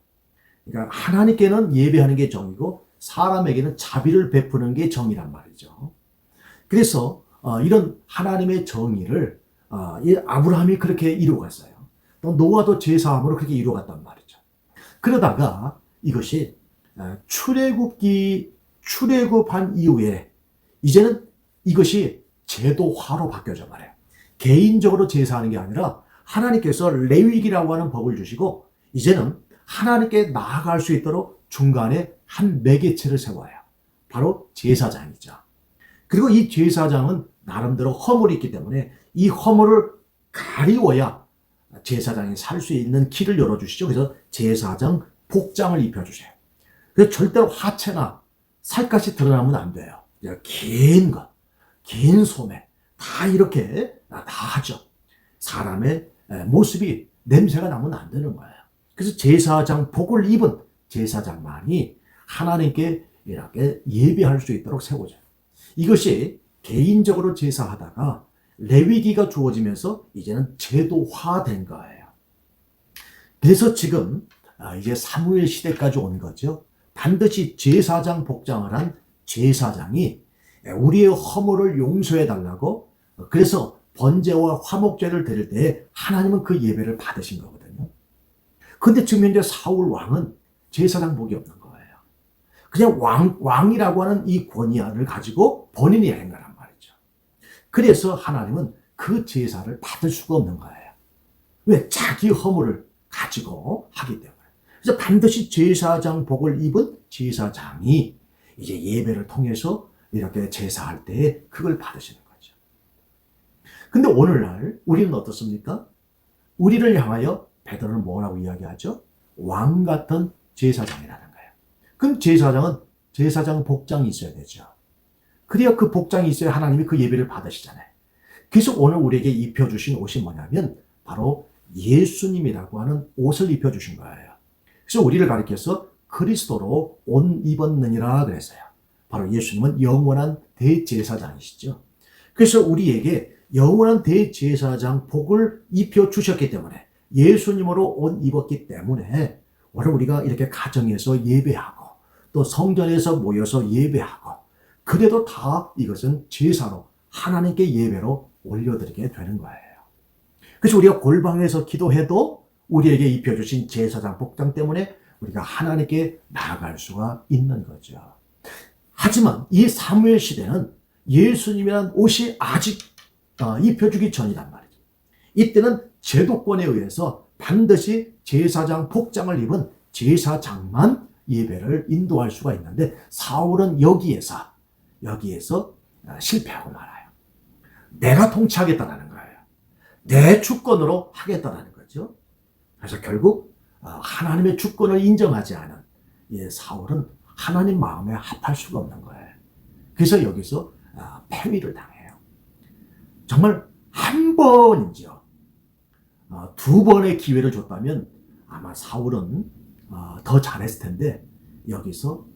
그러니까 하나님께는 예배하는 게 정의고 사람에게는 자비를 베푸는 게 정의란 말이죠. 그래서 이런 하나님의 정의를 아브라함이 그렇게 이루어갔어요. 또 노아도 제사함으로 그렇게 이루어갔단 말이죠. 그러다가 이것이 출애굽한 이후에 이제는 이것이 제도화로 바뀌어져 말이에요. 개인적으로 제사하는 게 아니라 하나님께서 레위기라고 하는 법을 주시고 이제는 하나님께 나아갈 수 있도록 중간에 한 매개체를 세워요. 바로 제사장이죠. 그리고 이 제사장은 나름대로 허물이 있기 때문에 이 허물을 가리워야 제사장이 살 수 있는 길을 열어주시죠. 그래서 제사장 복장을 입혀주세요. 그래서 절대로 하체나 살갗이 드러나면 안 돼요. 긴 것, 긴 소매 다 이렇게 다 하죠. 사람의 모습이 냄새가 나면 안 되는 거예요. 그래서 제사장 복을 입은 제사장만이 하나님께 이렇게 예배할 수 있도록 세워져요. 이것이 개인적으로 제사하다가 레위기가 주어지면서 이제는 제도화된 거예요. 그래서 지금 이제 사무엘 시대까지 온 거죠. 반드시 제사장 복장을 한 제사장이 우리의 허물을 용서해 달라고, 그래서 번제와 화목제를 드릴 때 하나님은 그 예배를 받으신 거거든요. 근데 지금 현재 사울 왕은 제사장 복이 없는 거예요. 그냥 왕이라고 하는 이 권위를 가지고 본인이 행하란 말이죠. 그래서 하나님은 그 제사를 받을 수가 없는 거예요. 왜? 자기 허물을 가지고 하기 때문에. 그래서 반드시 제사장 복을 입은 제사장이 이제 예배를 통해서 이렇게 제사할 때에 그걸 받으시는 거죠. 근데 오늘날 우리는 어떻습니까? 우리를 향하여 베드로는 뭐라고 이야기하죠? 왕 같은 제사장이라는 거예요. 그럼 제사장은 제사장 복장이 있어야 되죠. 그래야 그 복장이 있어야 하나님이 그 예배를 받으시잖아요. 그래서 오늘 우리에게 입혀주신 옷이 뭐냐면 바로 예수님이라고 하는 옷을 입혀주신 거예요. 그래서 우리를 가리켜서 그리스도로 옷 입었느니라 그랬어요. 바로 예수님은 영원한 대제사장이시죠. 그래서 우리에게 영원한 대제사장 복을 입혀주셨기 때문에, 예수님으로 옷 입었기 때문에 오늘 우리가 이렇게 가정에서 예배하고 또 성전에서 모여서 예배하고, 그래도 다 이것은 제사로 하나님께 예배로 올려드리게 되는 거예요. 그래서 우리가 골방에서 기도해도 우리에게 입혀주신 제사장 복장 때문에 우리가 하나님께 나아갈 수가 있는 거죠. 하지만 이 사무엘 시대는 예수님이란 옷이 아직 입혀주기 전이란 말이죠. 이때는 제도권에 의해서 반드시 제사장 복장을 입은 제사장만 예배를 인도할 수가 있는데 사울은 여기에서 실패하고 말아요. 내가 통치하겠다는 거예요. 내 주권으로 하겠다는 거죠. 그래서 결국 하나님의 주권을 인정하지 않은 사울은 하나님 마음에 합할 수가 없는 거예요. 그래서 여기서 패위를 당해요. 정말 한 번이죠. 두 번의 기회를 줬다면 아마 사울은 더 잘했을 텐데 여기서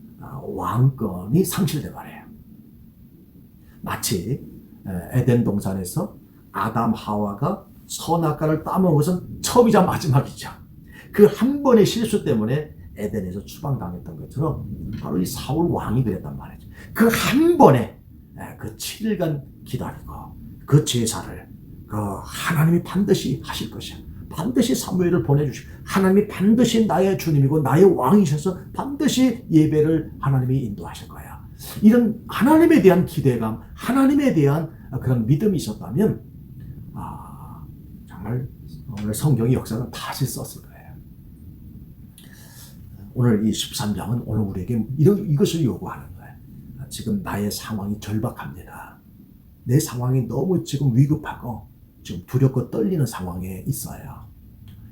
왕권이 상실돼 버려요. 마치 에덴 동산에서 아담 하와가 선악과를 따먹어서 처음이자 마지막이죠. 그 한 번의 실수 때문에 에덴에서 추방당했던 것처럼 바로 이 사울 왕이 그랬단 말이죠. 그 한 번에 그 7일간 기다리고 그 제사를 하나님이 반드시 하실 것이야. 반드시 사무엘을 보내주시고 하나님이 반드시 나의 주님이고 나의 왕이셔서 반드시 예배를 하나님이 인도하실 거야. 이런 하나님에 대한 기대감, 하나님에 대한 그런 믿음이 있었다면 정말 오늘 성경의 역사는 다시 썼을 거예요. 오늘 이 13장은 오늘 우리에게 이것을 요구하는 거예요. 지금 나의 상황이 절박합니다. 내 상황이 너무 지금 위급하고 지금 두렵고 떨리는 상황에 있어요.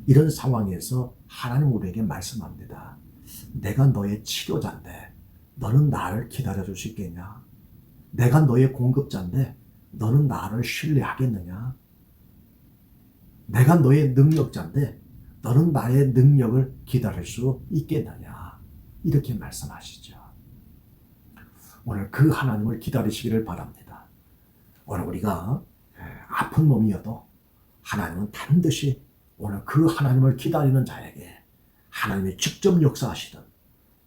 이런 상황에서 하나님 우리에게 말씀합니다. 내가 너의 치료자인데 너는 나를 기다려줄 수 있겠냐? 내가 너의 공급자인데 너는 나를 신뢰하겠느냐? 내가 너의 능력자인데 너는 나의 능력을 기다릴 수 있겠느냐? 이렇게 말씀하시죠. 오늘 그 하나님을 기다리시기를 바랍니다. 오늘 우리가 아픈 몸이어도 하나님은 반드시 오늘 그 하나님을 기다리는 자에게 하나님이 직접 역사하시든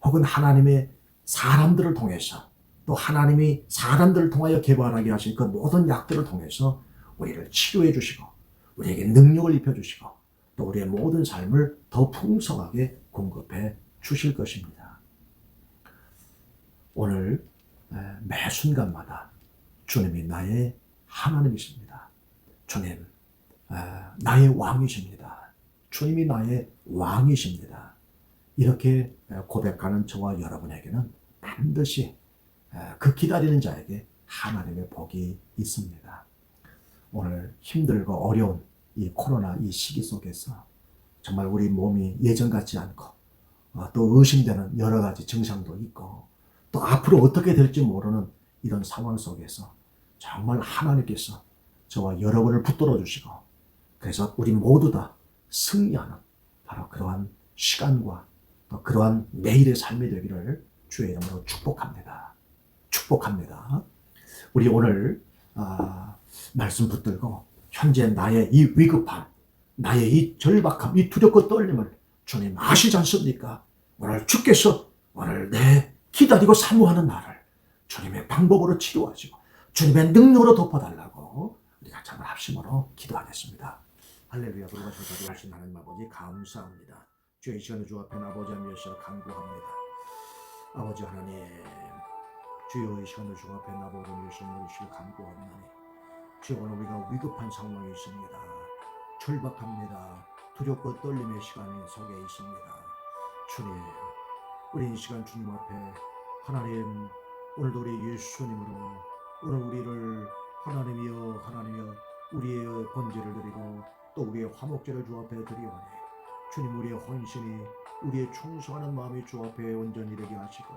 혹은 하나님의 사람들을 통해서 또 하나님이 사람들을 통하여 개발하게 하신 그 모든 약들을 통해서 우리를 치료해 주시고 우리에게 능력을 입혀 주시고 또 우리의 모든 삶을 더 풍성하게 공급해 주실 것입니다. 오늘 매 순간마다 주님이 나의 하나님이십니다. 주님, 나의 왕이십니다. 주님이 나의 왕이십니다. 이렇게 고백하는 저와 여러분에게는 반드시 그 기다리는 자에게 하나님의 복이 있습니다. 오늘 힘들고 어려운 이 코로나 이 시기 속에서 정말 우리 몸이 예전 같지 않고 또 의심되는 여러 가지 증상도 있고 또 앞으로 어떻게 될지 모르는 이런 상황 속에서 정말 하나님께서 저와 여러분을 붙들어 주시고 그래서 우리 모두 다 승리하는 바로 그러한 시간과 또 그러한 매일의 삶이 되기를 주의 이름으로 축복합니다. 축복합니다. 우리 오늘 말씀 붙들고 현재 나의 이 위급함, 나의 이 절박함, 이 두렵고 떨림을 주님 아시지 않습니까? 오늘 주께서 오늘 내 기다리고 사모하는 나를 주님의 방법으로 치료하시고 주님의 능력으로 덮어달라고 우리 같이 한번 합심으로 기도하겠습니다. 할렐루야. 그러가 주까지 하신 하나님 아버지 감사합니다. 주의 시간에 주 앞에 아버지 하면서 간구합니다. 아버지 하나님 주여 이 시간에 주 앞에 나보고 예수님을 간구합니다. 주여 오늘 우리가 위급한 상황에 있습니다. 절박합니다. 두렵고 떨림의 시간 속에 있습니다. 주님 우리 이 시간 주님 앞에 하나님 오늘도 우리 예수님으로 오늘 우리를 하나님이여 우리의 번제를 드리고 또 우리의 화목제를 주 앞에 드리오니 주님 우리의 헌신이 우리의 충성하는 마음이 주 앞에 온전히 되게 하시고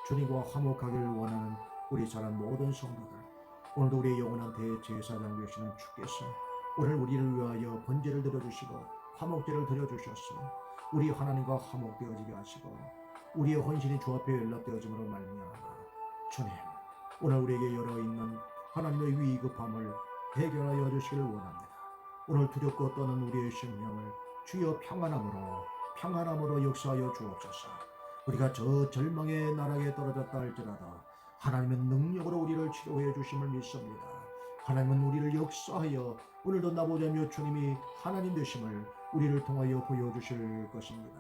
주님과 화목하기를 원하는 우리 사람 모든 성도들 오늘도 우리의 영원한 대제사장 되시는 주께서 오늘 우리를 위하여 번제를 드려주시고 화목제를 드려주셨으며 우리 하나님과 화목되어지게 하시고 우리의 헌신이 주 앞에 연락되어짐으로 말미암아 주님 오늘 우리에게 열어있는 하나님의 위급함을 해결하여 주시기를 원합니다. 오늘 두렵고 떠는 우리의 심령을 주여 평안함으로 역사하여 주옵소서. 우리가 저 절망의 나락에 떨어졌다 할지라도 하나님의 능력으로 우리를 치료해 주심을 믿습니다. 하나님은 우리를 역사하여 오늘도 나보자며 주님이 하나님 되심을 우리를 통하여 보여주실 것입니다.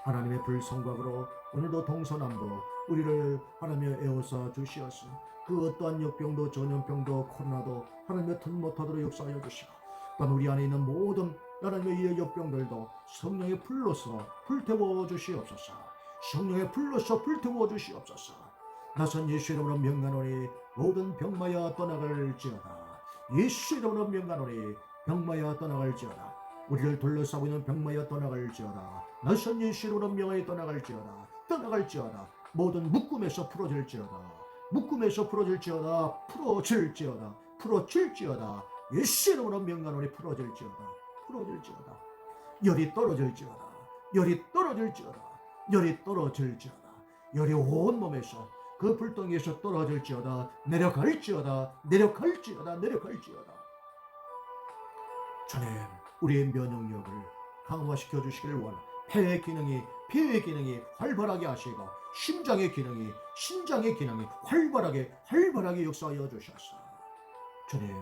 하나님의 불성각으로 오늘도 동서남북 우리를 하나님의 에워싸 주시어서 그 어떠한 역병도 전염병도 코로나도 하나님의 틈 못하도록 역사하여 주시고, 또한 우리 안에 있는 모든 하나님의 이 역병들도 성령의 불로서 불태워 주시옵소서. 성령의 불로서 불태워 주시옵소서. 나선 예수 이름으로 명간오니 모든 병마야 떠나갈지어다. 예수 이름으로 명간오니 병마야 떠나갈지어다. 우리를 둘러싸고 있는 병마야 떠나갈지어다. 나선 예수 이름으로 명하여 떠나갈지어다. 떠나갈지어다. 모든 묶음에서 풀어질지어다. 묶음에서 풀어질지어다. 풀어질지어다. 풀어질지어다. 예수 이름으로 명간오니 풀어질지어다. 풀어질지어다. 열이 떨어질지어다. 열이 떨어질지어다. 열이 떨어질지어다. 열이 온 몸에서 그 불덩이에서 떨어질지어다. 내려갈지어다. 내려갈지어다. 내려갈지어다. 주님, 우리의 면역력을 강화시켜 주시기를 원합니다. 폐의 기능이 활발하게 하시고, 심장의 기능이 활발하게 역사하여 주셔서 주님,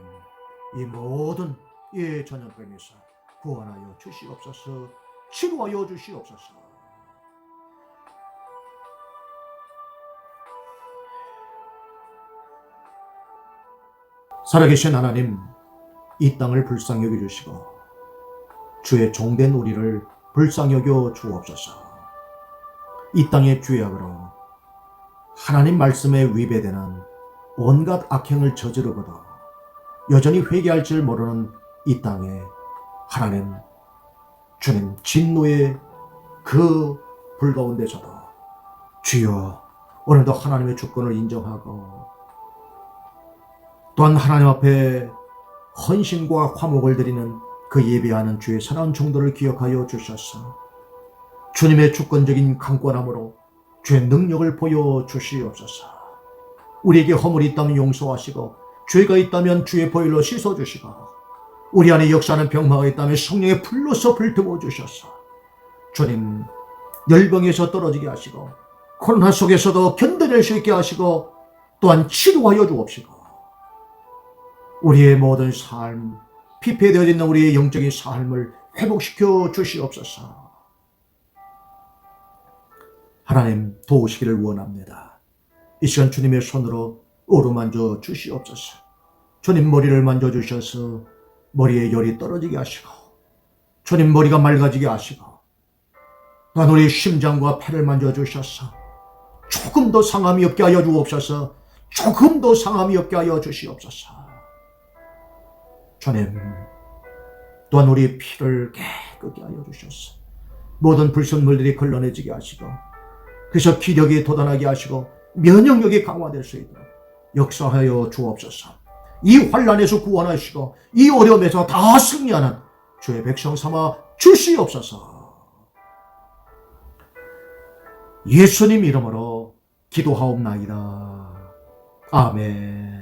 이 모든 이 전염병에서 구원하여 주시옵소서. 치료하여 주시옵소서. 살아계신 하나님, 이 땅을 불쌍히 여겨주시고 주의 종된 우리를 불쌍히 여겨 주옵소서. 이 땅의 죄악으로 하나님 말씀에 위배되는 온갖 악행을 저지르고도 여전히 회개할 줄 모르는 이 땅에 하나님, 주님 진노의 그 불 가운데서도 주여 오늘도 하나님의 주권을 인정하고, 또한 하나님 앞에 헌신과 화목을 드리는 그 예배하는 주의 사랑하는 종들을 기억하여 주셔서 주님의 주권적인 강권함으로 주의 능력을 보여주시옵소서. 우리에게 허물이 있다면 용서하시고, 죄가 있다면 주의 보혈로 씻어주시고, 우리 안에 역사하는 병마가 있다면 성령의 불로서 불태워 주셔서 주님, 열병에서 떨어지게 하시고 코로나 속에서도 견뎌낼 수 있게 하시고, 또한 치료하여 주옵시고, 우리의 모든 삶, 피폐되어 있는 우리의 영적인 삶을 회복시켜 주시옵소서. 하나님, 도우시기를 원합니다. 이 시간 주님의 손으로 어루만져 주시옵소서. 주님 머리를 만져주셔서 머리에 열이 떨어지게 하시고, 주님 머리가 맑아지게 하시고, 또한 우리 심장과 폐를 만져주셔서 조금 더 상함이 없게 하여 주옵소서. 조금 더 상함이 없게 하여 주시옵소서. 주님, 또한 우리 피를 깨끗게 하여 주셔서 모든 불순물들이 걸러내지게 하시고, 그래서 기력이 돋아나게 하시고 면역력이 강화될 수 있도록 역사하여 주옵소서. 이 환난에서 구원하시고 이 어려움에서 다 승리하는 주의 백성 삼아 주시옵소서. 예수님 이름으로 기도하옵나이다. 아멘.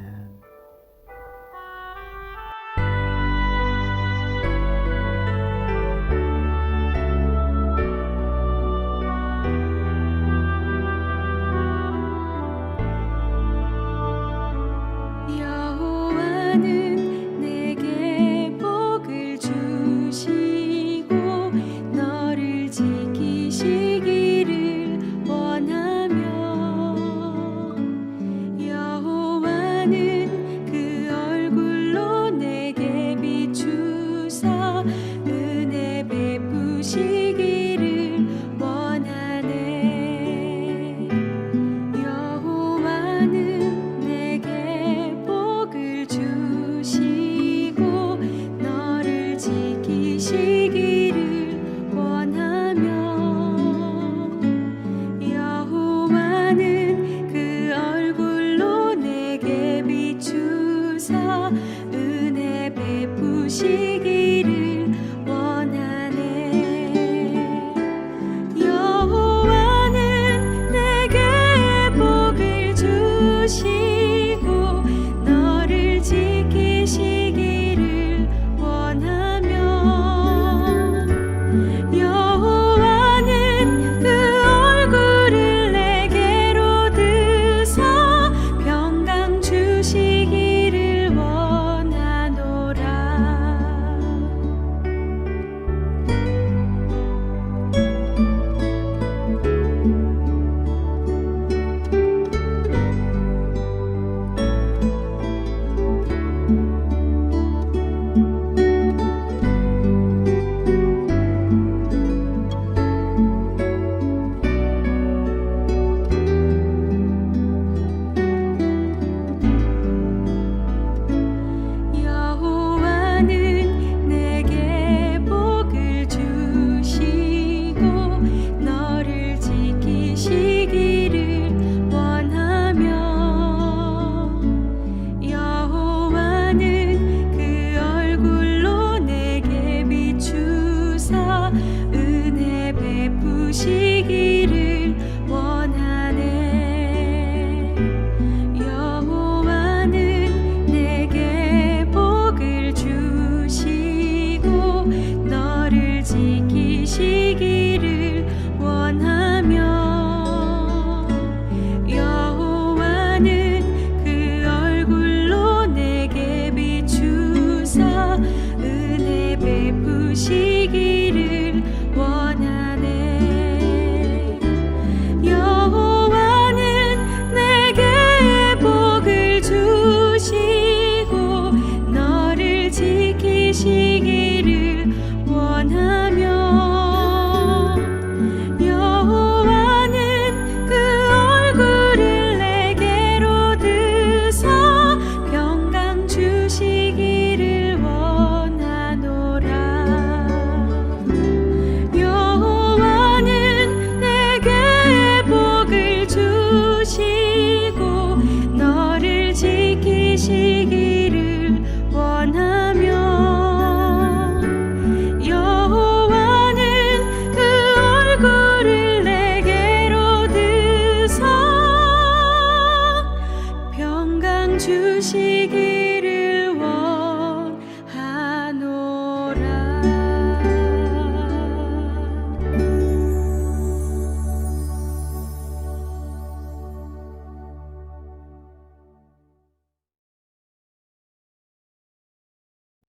여호와는